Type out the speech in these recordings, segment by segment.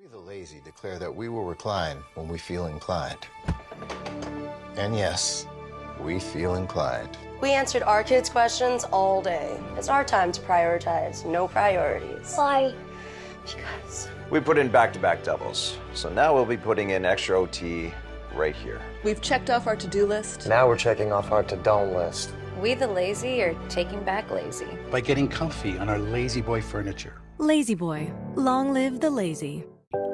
We the lazy declare that we will recline when we feel inclined. And yes, we feel inclined. We answered our kids' questions all day. It's our time to prioritize, no priorities. Why? Because We put in back-to-back doubles, so now we'll be putting in extra OT right here. We've checked off our to-do list. Now we're checking off our to-don't list. we the lazy are taking back lazy. By getting comfy on our Lazy Boy furniture. Lazy Boy, long live the lazy.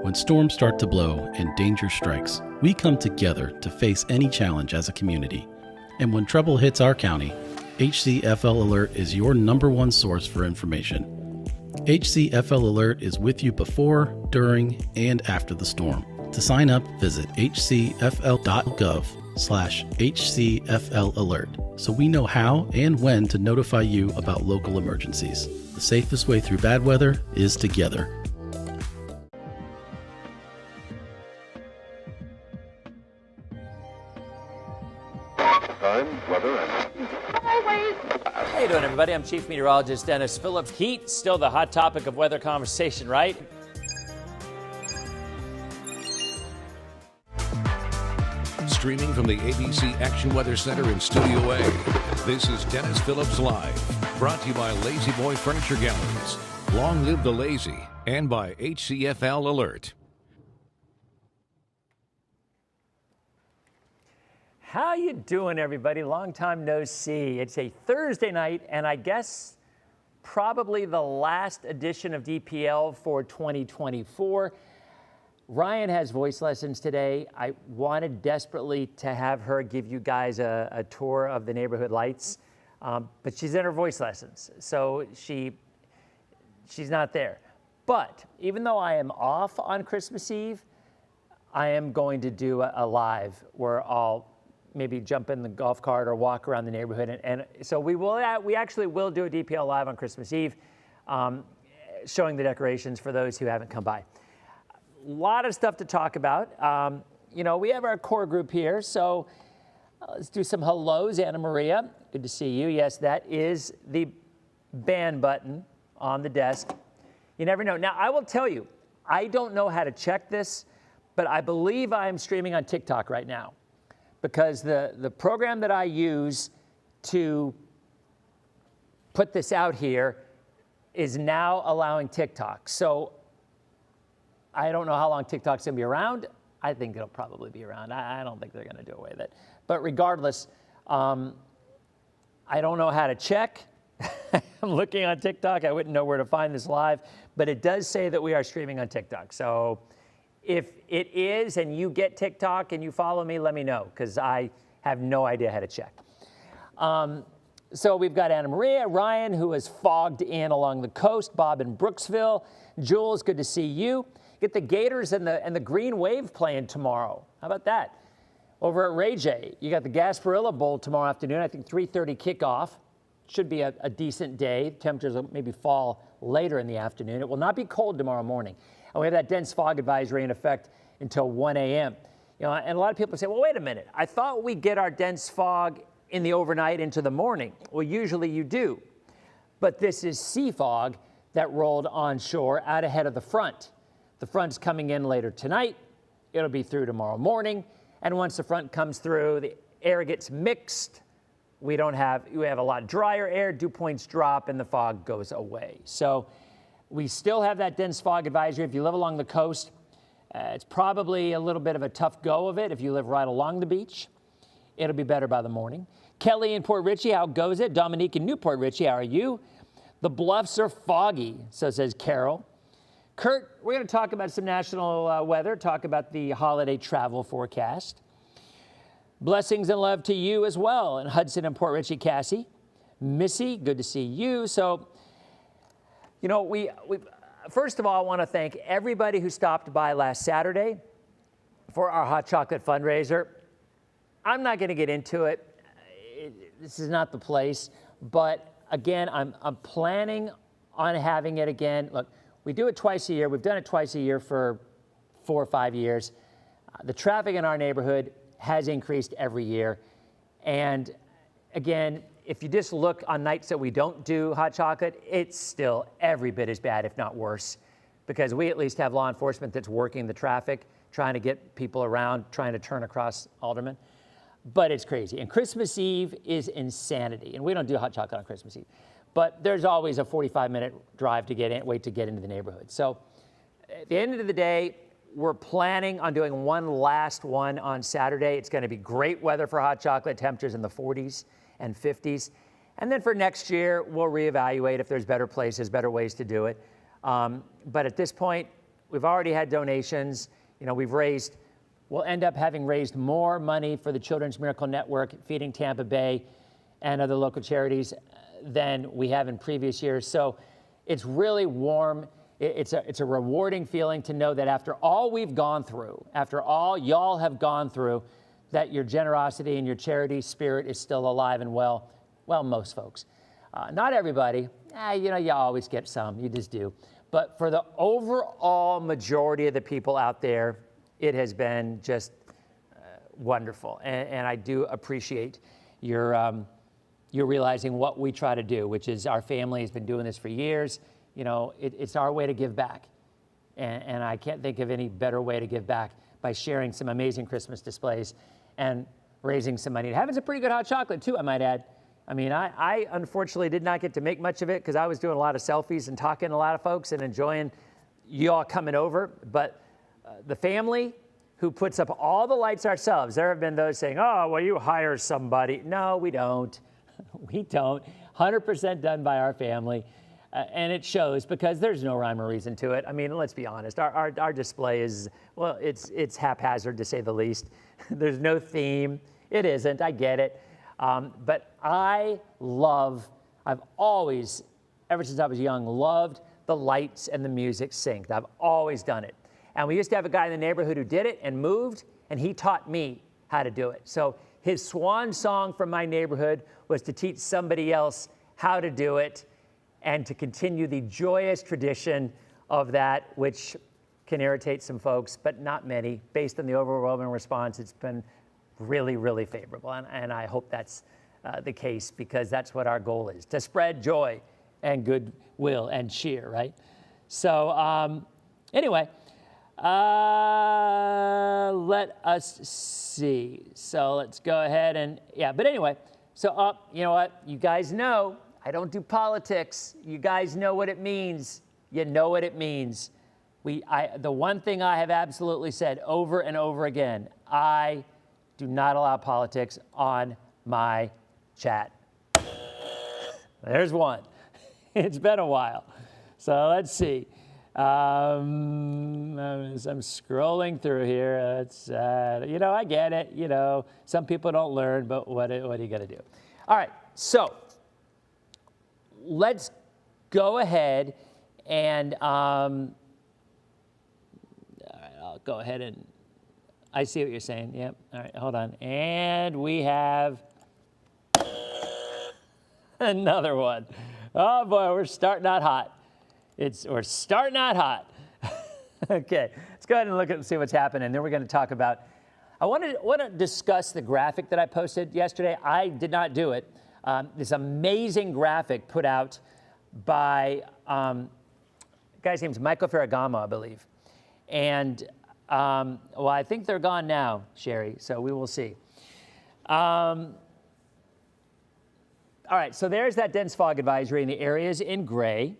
When storms start to blow and danger strikes, we come together to face any challenge as a community. And when trouble hits our county, HCFL Alert is your #1 source for information. HCFL Alert is with you before, during, and after the storm. To sign up, visit hcfl.gov/HCFL Alert so we know how and when to notify you about local emergencies. The safest way through bad weather is together. Time, weather, and How you doing, everybody? I'm Chief Meteorologist Dennis Phillips. Heat, still the hot topic of weather conversation, right? Streaming from the ABC Action Weather Center in Studio A, this is Dennis Phillips Live, brought to you by Lazy Boy Furniture Galleries. Long live the lazy, and by HCFL Alert. How you doing, everybody? Long time no see. It's a Thursday night, and I guess probably the last edition of DPL for 2024. Ryan has voice lessons today. I wanted desperately to have her give you guys a tour of the neighborhood lights, but she's in her voice lessons, so she's not there. But even though I am off on Christmas Eve, I am going to do a live where I'll maybe jump in the golf cart or walk around the neighborhood. And so we actually will do a DPL live on Christmas Eve, showing the decorations for those who haven't come by. A lot of stuff to talk about. We have our core group here, so let's do some hellos. Anna Maria, good to see you. Yes, that is the ban button on the desk. You never know. Now, I will tell you, I don't know how to check this, but I believe I am streaming on TikTok right now, because the program that I use to put this out here is now allowing TikTok. So I don't know how long TikTok's gonna be around. I think it'll probably be around. I don't think they're gonna do away with it. But regardless, I don't know how to check. I'm looking on TikTok. I wouldn't know where to find this live, but it does say that we are streaming on TikTok. So if it is and you get TikTok and you follow me, let me know, because I have no idea how to check. So we've got Anna Maria, Ryan, who is fogged in along the coast, Bob in Brooksville. Jules, good to see you. Get the Gators and the Green Wave playing tomorrow. How about that? Over at Ray J, you got the Gasparilla Bowl tomorrow afternoon, I think 3:30 kickoff. Should be a decent day. Temperatures will maybe fall later in the afternoon. It will not be cold tomorrow morning. And we have that dense fog advisory in effect until 1 a.m. And a lot of people say, well, wait a minute. I thought we get our dense fog in the overnight into the morning. Well, usually you do. But this is sea fog that rolled onshore out ahead of the front. The front's coming in later tonight. It'll be through tomorrow morning. And once the front comes through, the air gets mixed. We have a lot drier air, dew points drop, and the fog goes away. So we still have that dense fog advisory. If you live along the coast, it's probably a little bit of a tough go of it. If you live right along the beach, it'll be better by the morning. Kelly in Port Richey, how goes it? Dominique in Newport Richey, how are you? The bluffs are foggy, so says Carol. Kurt, we're going to talk about some national weather, talk about the holiday travel forecast. Blessings and love to you as well. And Hudson and Port Richey, Cassie. Missy, good to see you. So, we first of all, I want to thank everybody who stopped by last Saturday for our hot chocolate fundraiser. I'm not going to get into it. This is not the place. But again, I'm planning on having it again. Look, we do it twice a year. We've done it twice a year for 4 or 5 years. The traffic in our neighborhood has increased every year. And again, if you just look on nights that we don't do hot chocolate, it's still every bit as bad, if not worse. because we at least have law enforcement that's working the traffic, trying to get people around, trying to turn across Alderman. But it's crazy. And Christmas Eve is insanity. And we don't do hot chocolate on Christmas Eve. But there's always a 45-minute drive to wait to get into the neighborhood. So at the end of the day, we're planning on doing one last one on Saturday. It's going to be great weather for hot chocolate, temperatures in the 40s and 50s. And then for next year, we'll reevaluate if there's better places, better ways to do it. But at this point, we've already had donations. You know, we'll end up having raised more money for the Children's Miracle Network, Feeding Tampa Bay, and other local charities than we have in previous years. So it's really warm. It's a rewarding feeling to know that after all we've gone through, after all y'all have gone through, that your generosity and your charity spirit is still alive and well. Well, most folks. Not everybody. You know, you always get some. You just do. But for the overall majority of the people out there, it has been just wonderful. And I do appreciate your realizing what we try to do, which is our family has been doing this for years. You know, it's our way to give back. And I can't think of any better way to give back by sharing some amazing Christmas displays and raising some money. Having some pretty good hot chocolate, too, I might add. I mean, I unfortunately did not get to make much of it because I was doing a lot of selfies and talking to a lot of folks and enjoying you all coming over. But the family who puts up all the lights ourselves, there have been those saying, oh, well, you hire somebody. No, we don't. We don't. 100% done by our family. And it shows because there's no rhyme or reason to it. I mean, let's be honest. Our display is, well, it's haphazard to say the least. There's no theme. It isn't. I get it. But I've always, ever since I was young, loved the lights and the music synced. I've always done it. And we used to have a guy in the neighborhood who did it and moved, and he taught me how to do it. So his swan song from my neighborhood was to teach somebody else how to do it and to continue the joyous tradition of that, which can irritate some folks, but not many. Based on the overwhelming response, it's been really, really favorable. And I hope that's the case because that's what our goal is, to spread joy and goodwill and cheer, right? So anyway, let us see. So let's go ahead and, but anyway, so you know what? You guys know I don't do politics. You guys know what it means. You know what it means. The one thing I have absolutely said over and over again, I do not allow politics on my chat. There's one. It's been a while. So let's see. I'm scrolling through here. It's, you know, I get it. You know, some people don't learn, but what are you going to do? All right. So let's go ahead and all right, I'll go ahead and I see what you're saying. Yep. All right, hold on. And we have another one. Oh boy, we're starting out hot. We're starting out hot. Okay, let's go ahead and look at and see what's happening. Then we're going to talk about. I want to discuss the graphic that I posted yesterday. I did not do it. This amazing graphic put out by the guy's name's Michael Ferragamo, I believe. And well, I think they're gone now, Sherry, so we will see. All right, so there's that dense fog advisory in the areas in gray.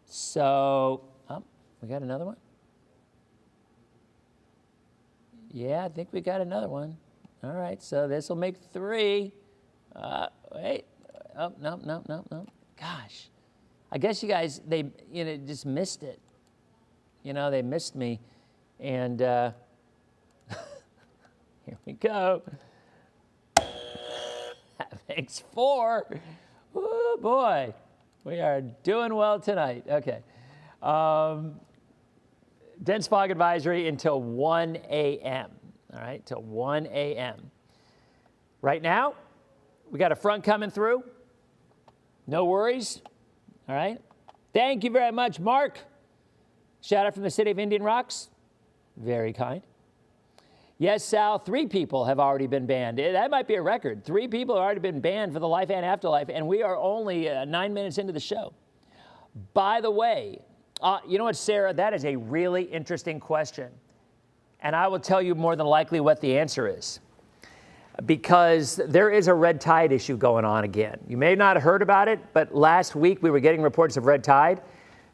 So, we got another one? Yeah, I think we got another one. All right, so this will make 3. Wait. Oh, no. Gosh. I guess you guys, they just missed it. You know, they missed me. And here we go. That makes 4. Oh, boy. We are doing well tonight. Okay. Dense fog advisory until 1 a.m. All right, till 1 a.m. Right now, we got a front coming through. No worries. All right. Thank you very much, Mark. Shout out from the city of Indian Rocks. Very kind. Yes, Sal, 3 people have already been banned. That might be a record. 3 people have already been banned for the Life and Afterlife, and we are only 9 minutes into the show. By the way, You know what, Sarah? That is a really interesting question. And I will tell you more than likely what the answer is. Because there is a red tide issue going on again. You may not have heard about it, but last week we were getting reports of red tide.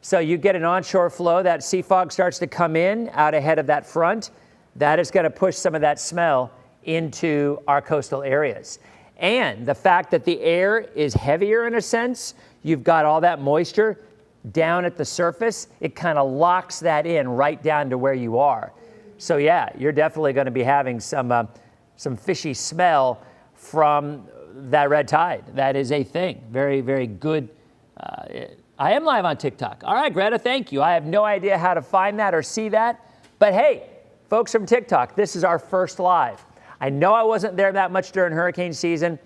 So you get an onshore flow, that sea fog starts to come in out ahead of that front. That is going to push some of that smell into our coastal areas. And the fact that the air is heavier in a sense, you've got all that moisture down at the surface, it kind of locks that in right down to where you are. So yeah, you're definitely going to be having some fishy smell from that red tide. That is a thing. Very, very good. I am live on TikTok. All right, Greta, thank you. I have no idea how to find that or see that. But hey, folks from TikTok, this is our first live. I know I wasn't there that much during hurricane season,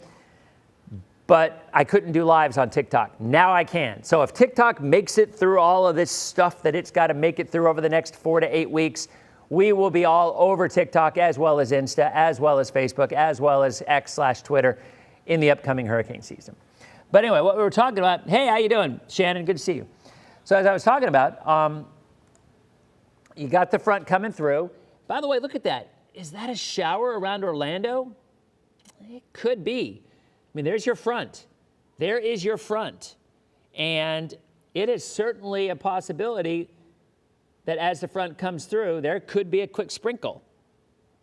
but I couldn't do lives on TikTok. Now I can. So if TikTok makes it through all of this stuff that it's got to make it through over the next 4 to 8 weeks, we will be all over TikTok as well as Insta, as well as Facebook, as well as X/Twitter in the upcoming hurricane season. But anyway, what we were talking about, hey, how you doing? Shannon, good to see you. So as I was talking about, you got the front coming through. By the way, look at that. Is that a shower around Orlando? It could be. I mean, there's your front. There is your front. And it is certainly a possibility that as the front comes through, there could be a quick sprinkle.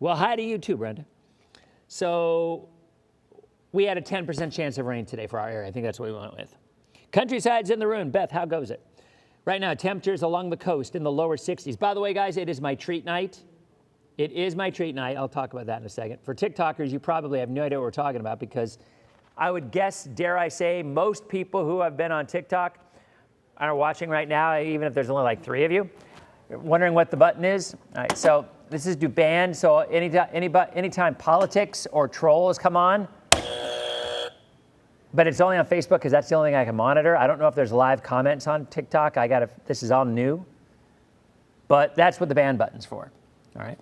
Well, hi to you too, Brenda. So we had a 10% chance of rain today for our area. I think that's what we went with. Countryside's in the room. Beth, how goes it? Right now, temperatures along the coast in the lower 60s. By the way, guys, it is my treat night. It is my treat night. I'll talk about that in a second. For TikTokers, you probably have no idea what we're talking about because I would guess, dare I say, most people who have been on TikTok are watching right now, even if there's only like 3 of you. You're wondering what the button is? All right, so this is Duban. So anytime politics or trolls come on, but it's only on Facebook because that's the only thing I can monitor. I don't know if there's live comments on TikTok. This is all new, but that's what the ban button's for. All right.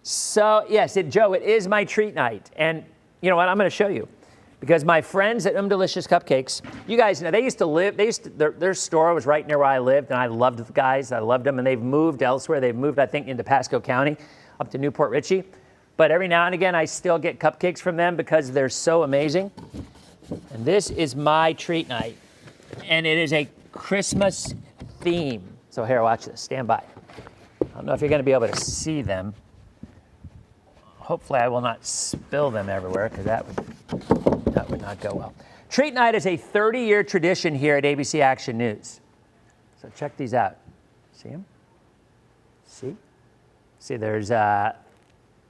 So yes, Joe, it is my treat night, and you know what? I'm going to show you because my friends at Delicious Cupcakes, you guys know their store was right near where I lived, and I loved the guys. I loved them, and they've moved elsewhere. They've moved, I think, into Pasco County, up to Newport Richey. But every now and again, I still get cupcakes from them because they're so amazing. And this is my treat night, and it is a Christmas theme. So here, watch this. Stand by. I don't know if you're going to be able to see them. Hopefully, I will not spill them everywhere because that would not go well. Treat night is a 30-year tradition here at ABC Action News. So check these out. See them? See, there's look at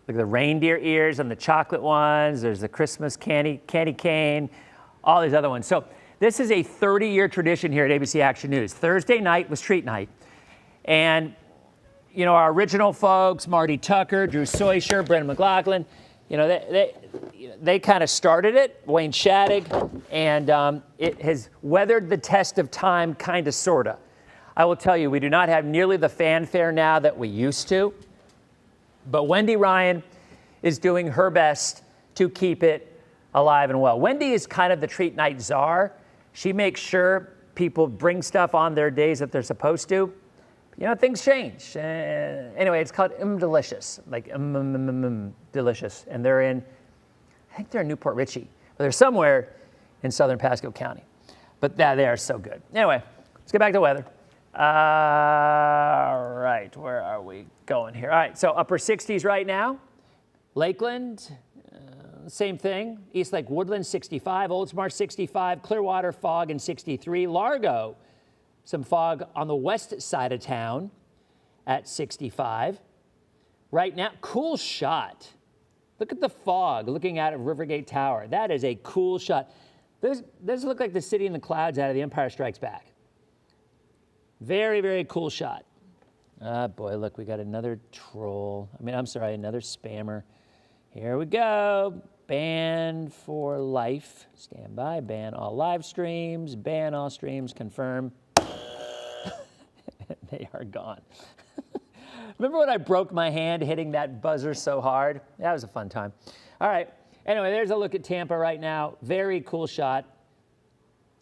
the reindeer ears and the chocolate ones. There's the Christmas candy cane, all these other ones. So this is a 30-year tradition here at ABC Action News. Thursday night was treat night. And, you know, our original folks, Marty Tucker, Drew Soysher, Brendan McLaughlin, you know, they kind of started it, Wayne Shattuck, and it has weathered the test of time, kind of, sort of. I will tell you, we do not have nearly the fanfare now that we used to. But Wendy Ryan is doing her best to keep it alive and well. Wendy is kind of the treat night czar. She makes sure people bring stuff on their days that they're supposed to. You know, things change. Anyway, it's called Delicious, like Delicious. And they're in, I think they're in Newport Richey. But they're somewhere in southern Pasco County. But they are so good. Anyway, let's get back to weather. All right, where are we going here? All right, so upper 60s right now. Lakeland, same thing. East Lake Woodland, 65. Oldsmar, 65. Clearwater, fog, and 63. Largo, some fog on the west side of town at 65. Right now, cool shot. Look at the fog looking out of Rivergate Tower. That is a cool shot. Those look like the city in the clouds out of The Empire Strikes Back. Very, very cool shot. Ah, boy, look, we got another troll. Another spammer. Here we go. Ban for life. Stand by. Ban all live streams. Ban all streams. Confirm. They are gone. Remember when I broke my hand hitting that buzzer so hard? That was a fun time. All right. Anyway, there's a look at Tampa right now. Very cool shot.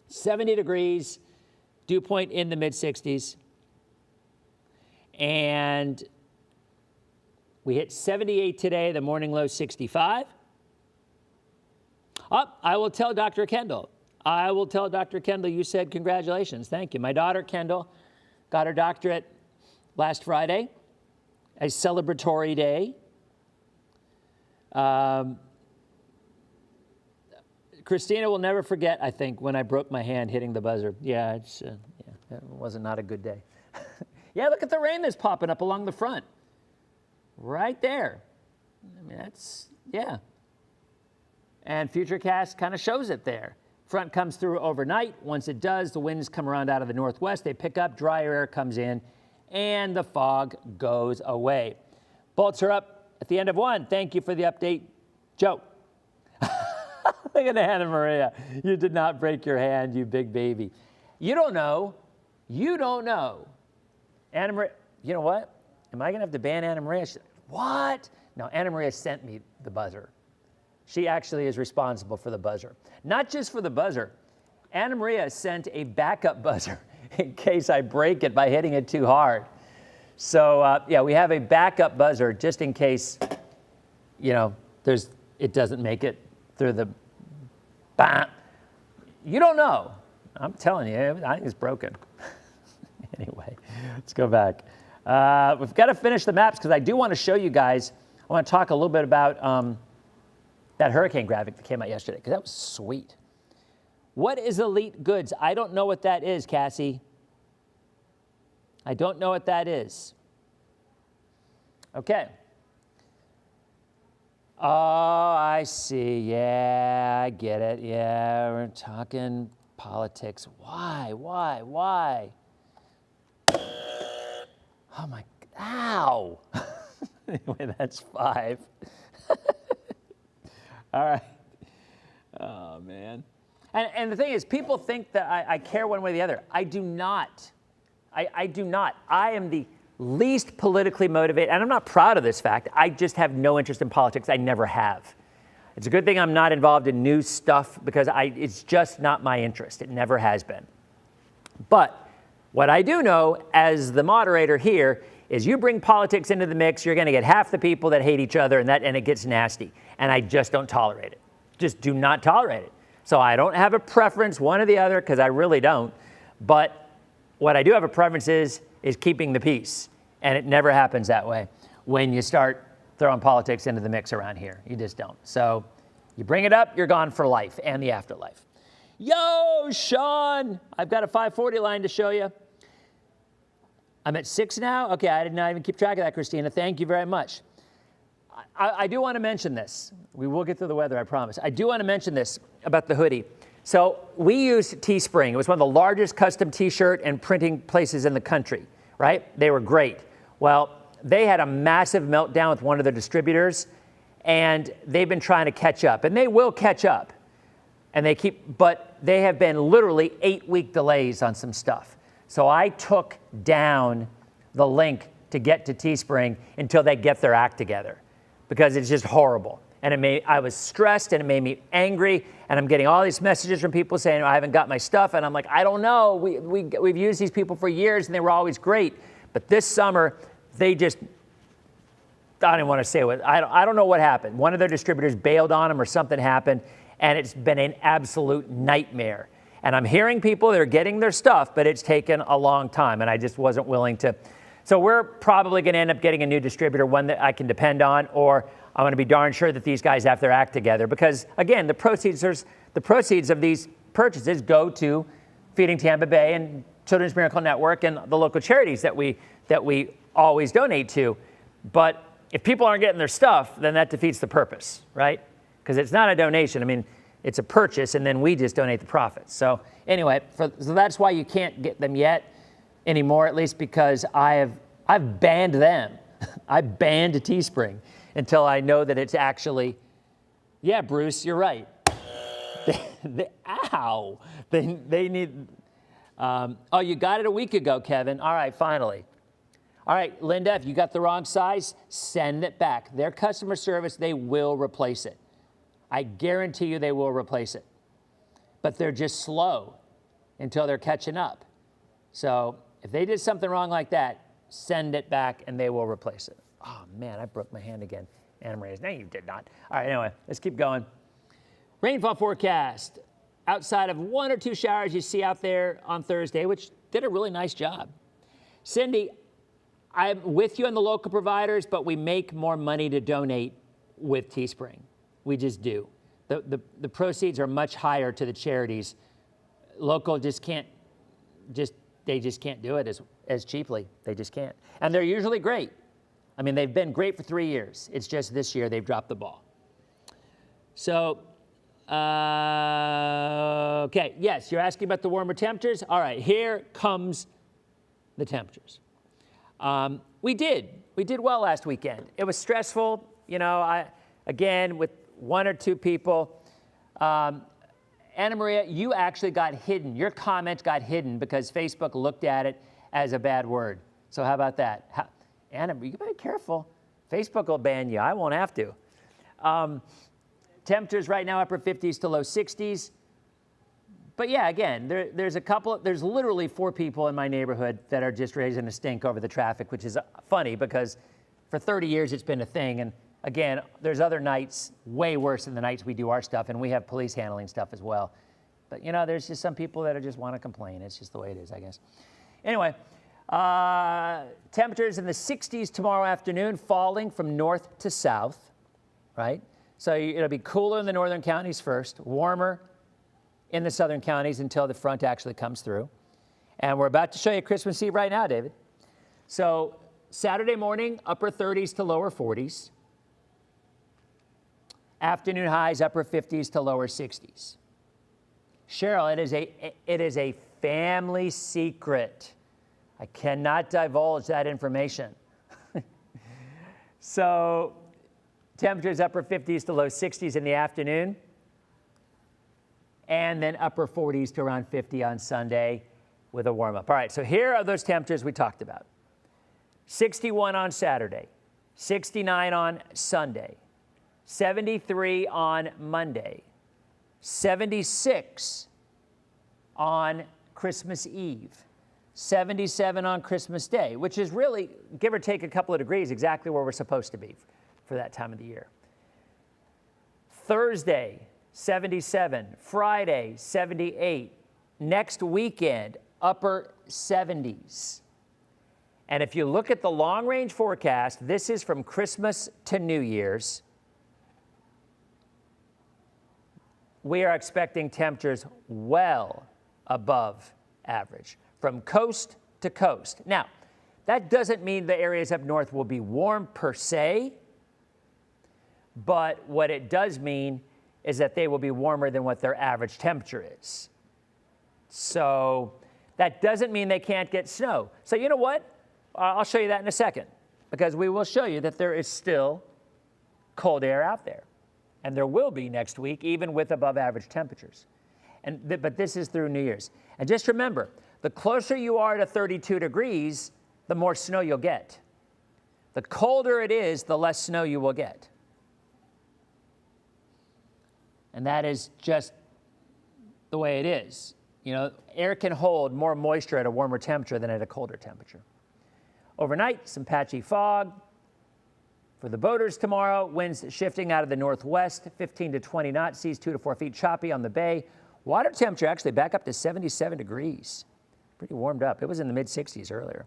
70 degrees. Dew point in the mid-60s. And we hit 78 today, the morning low 65. I will tell Dr. Kendall. I will tell Dr. Kendall you said congratulations. Thank you. My daughter, Kendall, got her doctorate last Friday, a celebratory day. Christina will never forget, I think, when I broke my hand hitting the buzzer. Yeah, it was not a good day. Yeah, look at the rain that's popping up along the front. Right there. I mean, that's, yeah. And Futurecast kind of shows it there. Front comes through overnight. Once it does, the winds come around out of the northwest. They pick up, drier air comes in, and the fog goes away. Bolts are up at the end of one. Thank you for the update, Joe. Look at Anna Maria. You did not break your hand, you big baby. You don't know. You don't know. Anna Maria, you know what? Am I going to have to ban Anna Maria? What? No, Anna Maria sent me the buzzer. She actually is responsible for the buzzer. Not just for the buzzer. Anna Maria sent a backup buzzer in case I break it by hitting it too hard. So, yeah, we have a backup buzzer just in case, you know, it doesn't make it through the... Bah. You don't know. I'm telling you, I think it's broken. Anyway, let's go back. We've got to finish the maps because I do want to show you guys. I want to talk a little bit about that hurricane graphic that came out yesterday because that was sweet. What is elite goods? I don't know what that is, Cassie. I don't know what that is. Okay. Oh, I see. Yeah, I get it. Yeah, we're talking politics. Why? Oh my, ow. Anyway, that's 5. All right. Oh, man. And the thing is, people think that I care one way or the other. I do not. I do not. I am the least politically motivated, and I'm not proud of this fact. I just have no interest in politics. I never have. It's a good thing I'm not involved in news stuff because it's just not my interest. It never has been. But what I do know as the moderator here is you bring politics into the mix, you're going to get half the people that hate each other, and it gets nasty. And I just don't tolerate it. Just do not tolerate it. So I don't have a preference one or the other because I really don't. But what I do have a preference is keeping the peace. And it never happens that way when you start throwing politics into the mix around here. You just don't. So you bring it up, you're gone for life and the afterlife. Yo, Sean, I've got a 540 line to show you. I'm at 6 now? Okay, I did not even keep track of that, Christina. Thank you very much. I do want to mention this. We will get to the weather, I promise. I do want to mention this about the hoodie. So we used Teespring. It was one of the largest custom T-shirt and printing places in the country, right? They were great. Well, they had a massive meltdown with one of their distributors, and they've been trying to catch up, and they will catch up. And but they have been literally 8-week delays on some stuff. So I took down the link to get to Teespring until they get their act together because it's just horrible. And I was stressed and it made me angry. And I'm getting all these messages from people saying, I haven't got my stuff. And I'm like, I don't know. We've used these people for years and they were always great. But this summer, they just, I don't want to say what, I don't know what happened. One of their distributors bailed on them or something happened. And it's been an absolute nightmare. And I'm hearing people that are getting their stuff, but it's taken a long time. And I just wasn't willing to. So we're probably going to end up getting a new distributor, one that I can depend on, or I'm going to be darn sure that these guys have their act together. Because, again, the proceeds of these purchases go to Feeding Tampa Bay and Children's Miracle Network and the local charities that we always donate to. But if people aren't getting their stuff, then that defeats the purpose, right? Because it's not a donation. I mean, it's a purchase, and then we just donate the profits. So anyway, so that's why you can't get them yet anymore, at least because I've banned them. I banned Teespring until I know that it's actually, yeah, Bruce, you're right. Ow. They need, oh, you got it a week ago, Kevin. All right, finally. All right, Linda, if you got the wrong size, send it back. Their customer service, they will replace it. I guarantee you they will replace it. But they're just slow until they're catching up. So if they did something wrong like that, send it back, and they will replace it. Oh, man, I broke my hand again. Anna Maria, no, you did not. All right, anyway, let's keep going. Rainfall forecast. Outside of 1 or 2 showers you see out there on Thursday, which did a really nice job. Cindy, I'm with you on the local providers, but we make more money to donate with Teespring. We just do. The proceeds are much higher to the charities. Local just can't, they just can't do it as cheaply. They just can't. And they're usually great. I mean, they've been great for 3 years. It's just this year they've dropped the ball. So, okay, yes, you're asking about the warmer temperatures. All right, here comes the temperatures. We did well last weekend. It was stressful, you know, again, with 1 or 2 people. Anna Maria, you actually got hidden. Your comment got hidden because Facebook looked at it as a bad word. So how about that? Anna, you better be careful. Facebook will ban you. I won't have to. Temperatures right now upper 50s to low 60s. But yeah, again, there's literally 4 people in my neighborhood that are just raising a stink over the traffic, which is funny because for 30 years it's been a thing. And again, there's other nights way worse than the nights we do our stuff, and we have police handling stuff as well. But you know, there's just some people that just want to complain. It's just the way it is, I guess. Anyway, temperatures in the 60s tomorrow afternoon, falling from north to south, right? So it'll be cooler in the northern counties first, warmer in the southern counties until the front actually comes through. And we're about to show you Christmas Eve right now, David. So Saturday morning, upper 30s to lower 40s. Afternoon highs, upper 50s to lower 60s. Cheryl, it is a family secret. I cannot divulge that information. So temperatures upper 50s to low 60s in the afternoon. And then upper 40s to around 50 on Sunday with a warm up. All right, so here are those temperatures we talked about. 61 on Saturday, 69 on Sunday, 73 on Monday, 76 on Christmas Eve, 77 on Christmas Day, which is really, give or take a couple of degrees, exactly where we're supposed to be for that time of the year. Thursday, 77, Friday, 78, next weekend, upper 70s. And if you look at the long-range forecast, this is from Christmas to New Year's. We are expecting temperatures well above average from coast to coast. Now, that doesn't mean the areas up north will be warm per se, but what it does mean is that they will be warmer than what their average temperature is. So that doesn't mean they can't get snow. So you know what? I'll show you that in a second, because we will show you that there is still cold air out there. And there will be next week, even with above average temperatures. But this is through New Year's. And just remember, the closer you are to 32 degrees, the more snow you'll get. The colder it is, the less snow you will get. And that is just the way it is. You know, air can hold more moisture at a warmer temperature than at a colder temperature. Overnight, some patchy fog. For the boaters tomorrow, winds shifting out of the northwest, 15 to 20 knots, seas 2 to 4 feet choppy on the bay. Water temperature actually back up to 77 degrees. Pretty warmed up. It was in the mid-60s earlier.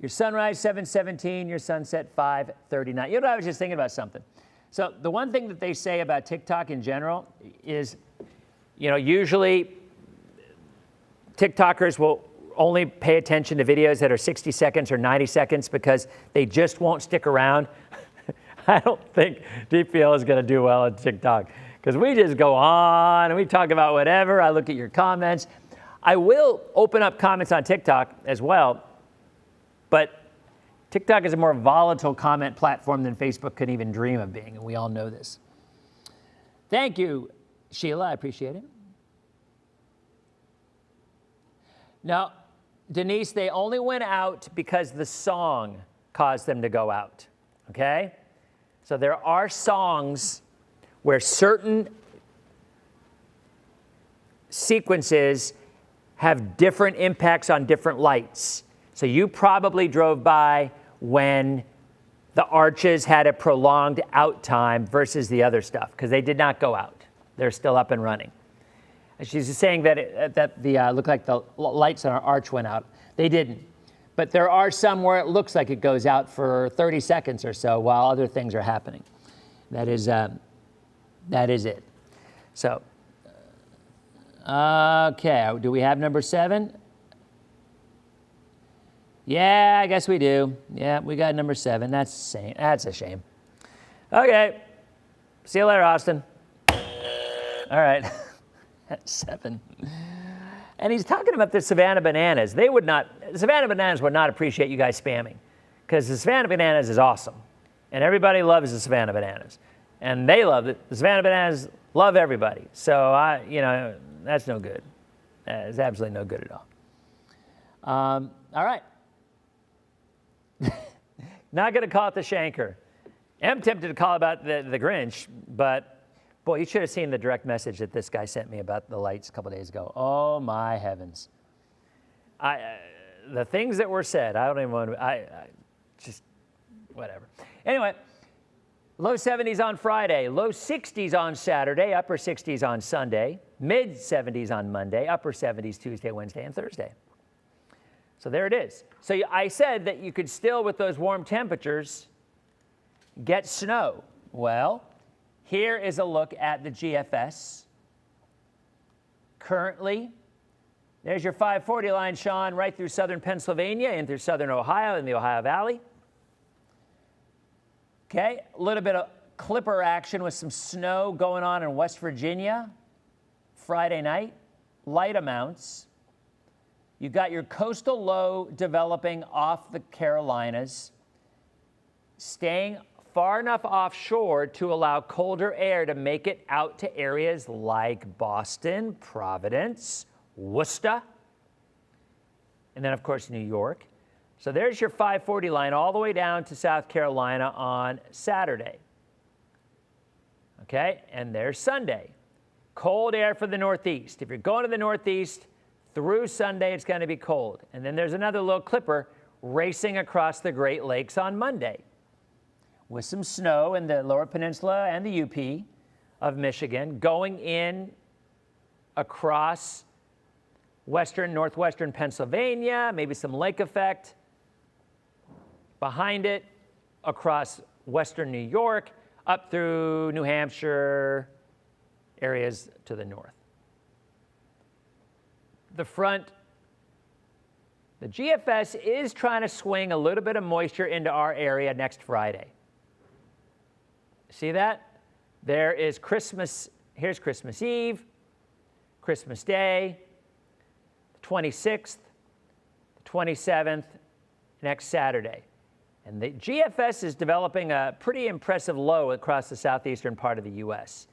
Your sunrise, 7:17. Your sunset, 5:39. You know, I was just thinking about something. So the one thing that they say about TikTok in general is, you know, usually TikTokers will only pay attention to videos that are 60 seconds or 90 seconds because they just won't stick around. I don't think DPL is going to do well on TikTok because we just go on and we talk about whatever. I look at your comments. I will open up comments on TikTok as well, but TikTok is a more volatile comment platform than Facebook could even dream of being, and we all know this. Thank you, Sheila. I appreciate it. Now, Denise, they only went out because the song caused them to go out, okay? So there are songs where certain sequences have different impacts on different lights. So you probably drove by when the arches had a prolonged out time versus the other stuff, because they did not go out. They're still up and running. And she's just saying that looked like the lights on our arch went out. They didn't. But there are some where it looks like it goes out for 30 seconds or so while other things are happening. That is it. So, okay, do we have number 7? Yeah, I guess we do. Yeah, we got number 7. That's a shame. Okay. See you later, Austin. All right. That's 7. And he's talking about the Savannah Bananas. Savannah Bananas would not appreciate you guys spamming, because the Savannah Bananas is awesome. And everybody loves the Savannah Bananas. And they love it. The Savannah Bananas love everybody. So, that's no good. It's absolutely no good at all. All right. Not going to call it the Shanker. I'm tempted to call about the Grinch, but boy, you should have seen the direct message that this guy sent me about the lights a couple days ago. Oh my heavens! The things that were said, I don't even want to. Just whatever. Anyway, low 70s on Friday, low 60s on Saturday, upper 60s on Sunday, mid 70s on Monday, upper 70s Tuesday, Wednesday, and Thursday. So there it is. So I said that you could still, with those warm temperatures, get snow. Well, here is a look at the GFS. Currently, there's your 540 line, Sean, right through southern Pennsylvania and through southern Ohio in the Ohio Valley. Okay, a little bit of clipper action with some snow going on in West Virginia Friday night, light amounts. You've got your coastal low developing off the Carolinas, staying far enough offshore to allow colder air to make it out to areas like Boston, Providence, Worcester, and then, of course, New York. So there's your 540 line all the way down to South Carolina on Saturday. Okay, and there's Sunday. Cold air for the Northeast. If you're going to the Northeast, through Sunday, it's going to be cold. And then there's another little clipper racing across the Great Lakes on Monday with some snow in the Lower Peninsula and the UP of Michigan, going in across western, northwestern Pennsylvania, maybe some lake effect. Behind it, across western New York, up through New Hampshire, areas to the north. The front, the GFS is trying to swing a little bit of moisture into our area next Friday. See that? There is Christmas, here's Christmas Eve, Christmas Day, the 26th, the 27th, next Saturday. And the GFS is developing a pretty impressive low across the southeastern part of the U.S.,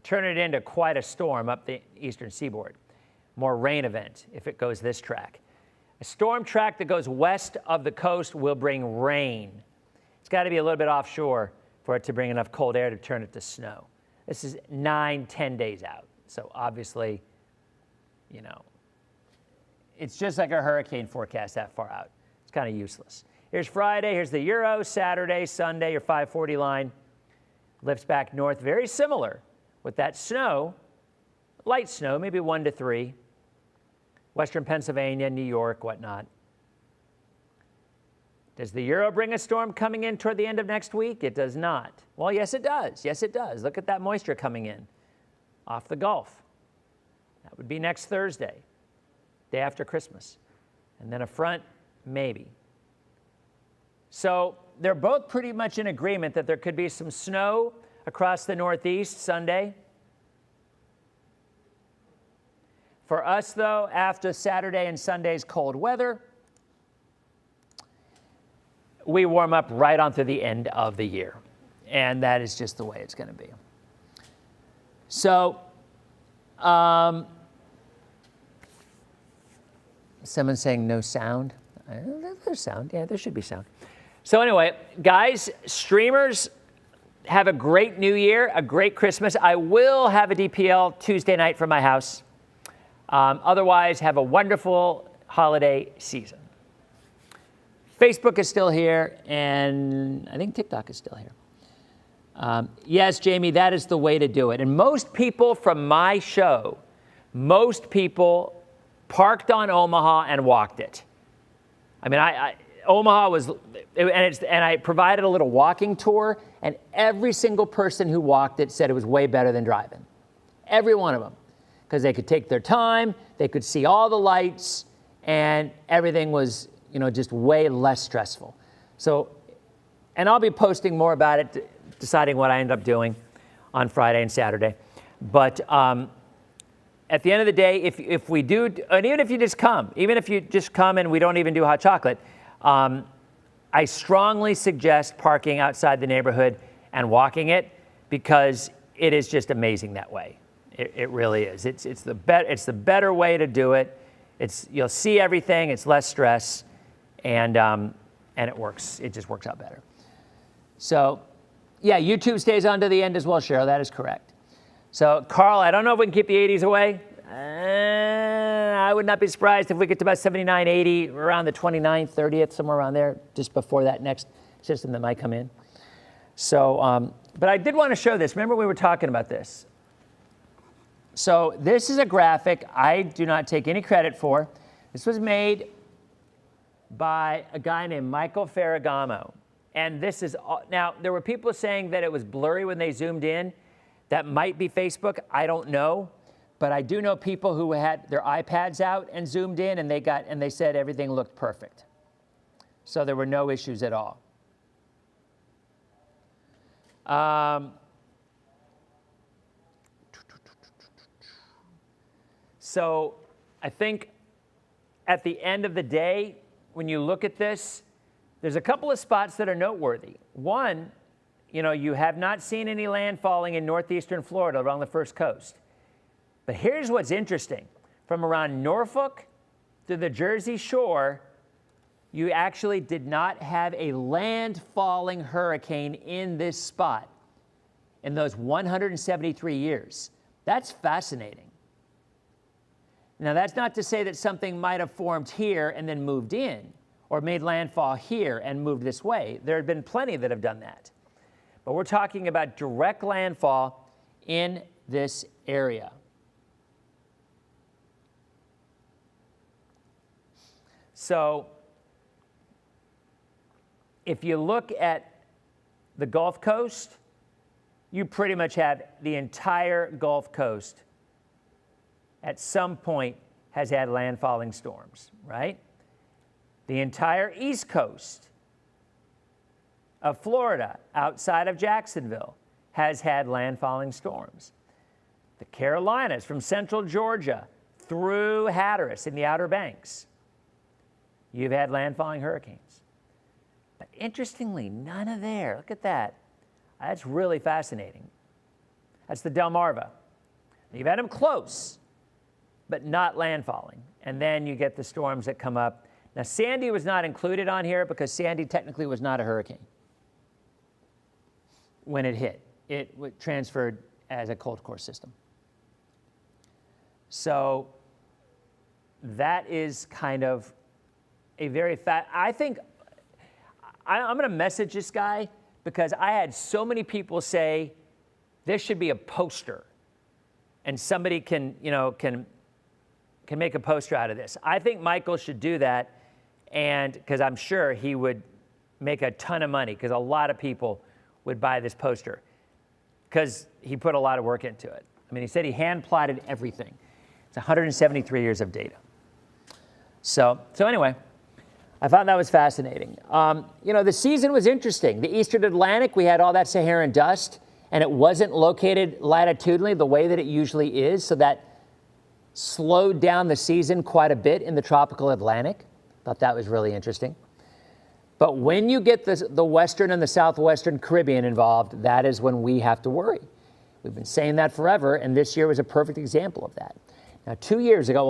turning it into quite a storm up the eastern seaboard. More rain event if it goes this track. A storm track that goes west of the coast will bring rain. It's got to be a little bit offshore for it to bring enough cold air to turn it to snow. This is 9-10 days out. So obviously, it's just like a hurricane forecast that far out. It's kind of useless. Here's Friday, here's the Euro, Saturday, Sunday, your 540 line lifts back north. Very similar with that snow, light snow, maybe 1 to 3. Western Pennsylvania, New York, whatnot. Does the Euro bring a storm coming in toward the end of next week? It does not. Well, yes, it does. Yes, it does. Look at that moisture coming in off the Gulf. That would be next Thursday, day after Christmas. And then a front, maybe. So they're both pretty much in agreement that there could be some snow across the Northeast Sunday. For us, though, after Saturday and Sunday's cold weather, we warm up right on through the end of the year. And that is just the way it's going to be. So, someone's saying no sound. There's sound. Yeah, there should be sound. So anyway, guys, streamers, have a great New Year, a great Christmas. I will have a DPL Tuesday night from my house. Otherwise, have a wonderful holiday season. Facebook is still here, and I think TikTok is still here. Yes, Jamie, that is the way to do it. And most people from my show, most people parked on Omaha and walked it. I mean, Omaha was, and I provided a little walking tour, and every single person who walked it said it was way better than driving. Every one of them. Because they could take their time, they could see all the lights, and everything was, just way less stressful. So, and I'll be posting more about it, deciding what I end up doing on Friday and Saturday. But at the end of the day, if we do, and even if you just come and we don't even do hot chocolate, I strongly suggest parking outside the neighborhood and walking it, because it is just amazing that way. It really is. It's the better way to do it. You'll see everything. It's less stress, and it works. It just works out better. So, yeah, YouTube stays on to the end as well, Cheryl. That is correct. So, Carl, I don't know if we can keep the 80s away. I would not be surprised if we get to about 79, 80, around the 29th, 30th, somewhere around there, just before that next system that might come in. So, but I did want to show this. Remember we were talking about this. So this is a graphic I do not take any credit for. This was made by a guy named Michael Ferragamo. And this is, now there were people saying that it was blurry when they zoomed in. That might be Facebook, I don't know. But I do know people who had their iPads out and zoomed in, and they said everything looked perfect. So there were no issues at all. So I think at the end of the day, when you look at this, there's a couple of spots that are noteworthy. One, you have not seen any landfalling in northeastern Florida along the first coast. But here's what's interesting. From around Norfolk to the Jersey Shore, you actually did not have a landfalling hurricane in this spot in those 173 years. That's fascinating. Now, that's not to say that something might have formed here and then moved in, or made landfall here and moved this way. There have been plenty that have done that. But we're talking about direct landfall in this area. So if you look at the Gulf Coast, you pretty much have the entire Gulf Coast at some point has had landfalling storms, right? The entire East Coast of Florida, outside of Jacksonville, has had landfalling storms. The Carolinas, from central Georgia through Hatteras in the Outer Banks, you've had landfalling hurricanes. But interestingly, none of there. Look at that. That's really fascinating. That's the Delmarva. You've had them close, but not landfalling. And then you get the storms that come up. Now, Sandy was not included on here because Sandy technically was not a hurricane when it hit. It transferred as a cold core system. So that is kind of a very I think I'm going to message this guy, because I had so many people say this should be a poster, and somebody can make a poster out of this. I think Michael should do that, and because I'm sure he would make a ton of money, because a lot of people would buy this poster because he put a lot of work into it. I mean, he said he hand plotted everything. It's 173 years of data. So anyway, I found that was fascinating. The season was interesting. The Eastern Atlantic, we had all that Saharan dust, and it wasn't located latitudinally the way that it usually is, so that slowed down the season quite a bit in the tropical Atlantic. Thought that was really interesting. But when you get the Western and the Southwestern Caribbean involved, that is when we have to worry. We've been saying that forever, and this year was a perfect example of that. Now,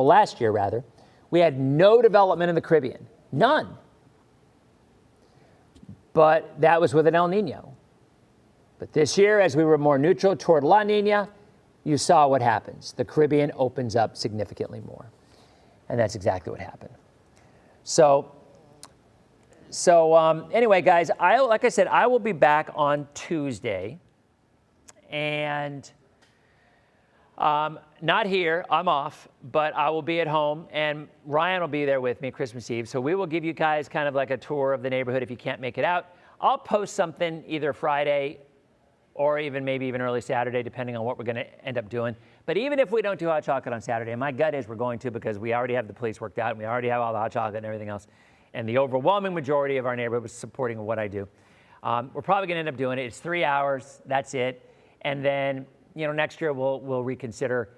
last year rather, we had no development in the Caribbean. None. But that was with an El Nino. But this year, as we were more neutral toward La Nina, you saw what happens. The Caribbean opens up significantly more. And that's exactly what happened. So So anyway, guys, like I said, I will be back on Tuesday. And not here, I'm off, but I will be at home, and Ryan will be there with me Christmas Eve. So we will give you guys kind of like a tour of the neighborhood if you can't make it out. I'll post something either Friday or maybe even early Saturday, depending on what we're going to end up doing. But even if we don't do hot chocolate on Saturday, and my gut is we're going to, because we already have the police worked out, and we already have all the hot chocolate and everything else, and the overwhelming majority of our neighborhood was supporting what I do. We're probably going to end up doing it. It's 3 hours. That's it. And then, next year we'll reconsider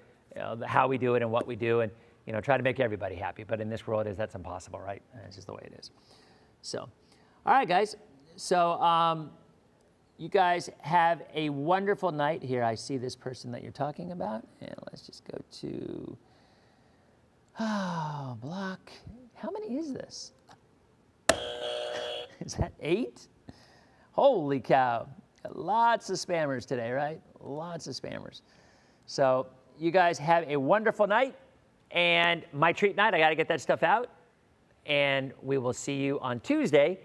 how we do it and what we do, and try to make everybody happy. But in this world, that's impossible, right? It's just the way it is. So, all right, guys. So you guys have a wonderful night here. I see this person that you're talking about, and let's just go to block. How many is this? Is that 8? Holy cow. Lots of spammers today, right? Lots of spammers. So you guys have a wonderful night, and my treat night, I got to get that stuff out, and we will see you on Tuesday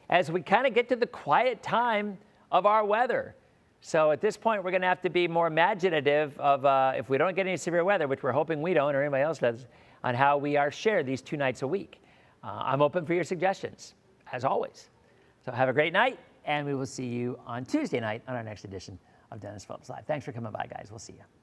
as we kind of get to the quiet time of our weather. So at this point, we're going to have to be more imaginative of if we don't get any severe weather, which we're hoping we don't or anybody else does, on how we are shared these 2 nights a week. I'm open for your suggestions, as always. So have a great night, and we will see you on Tuesday night on our next edition of Dennis Phillips Live. Thanks for coming by, guys. We'll see you.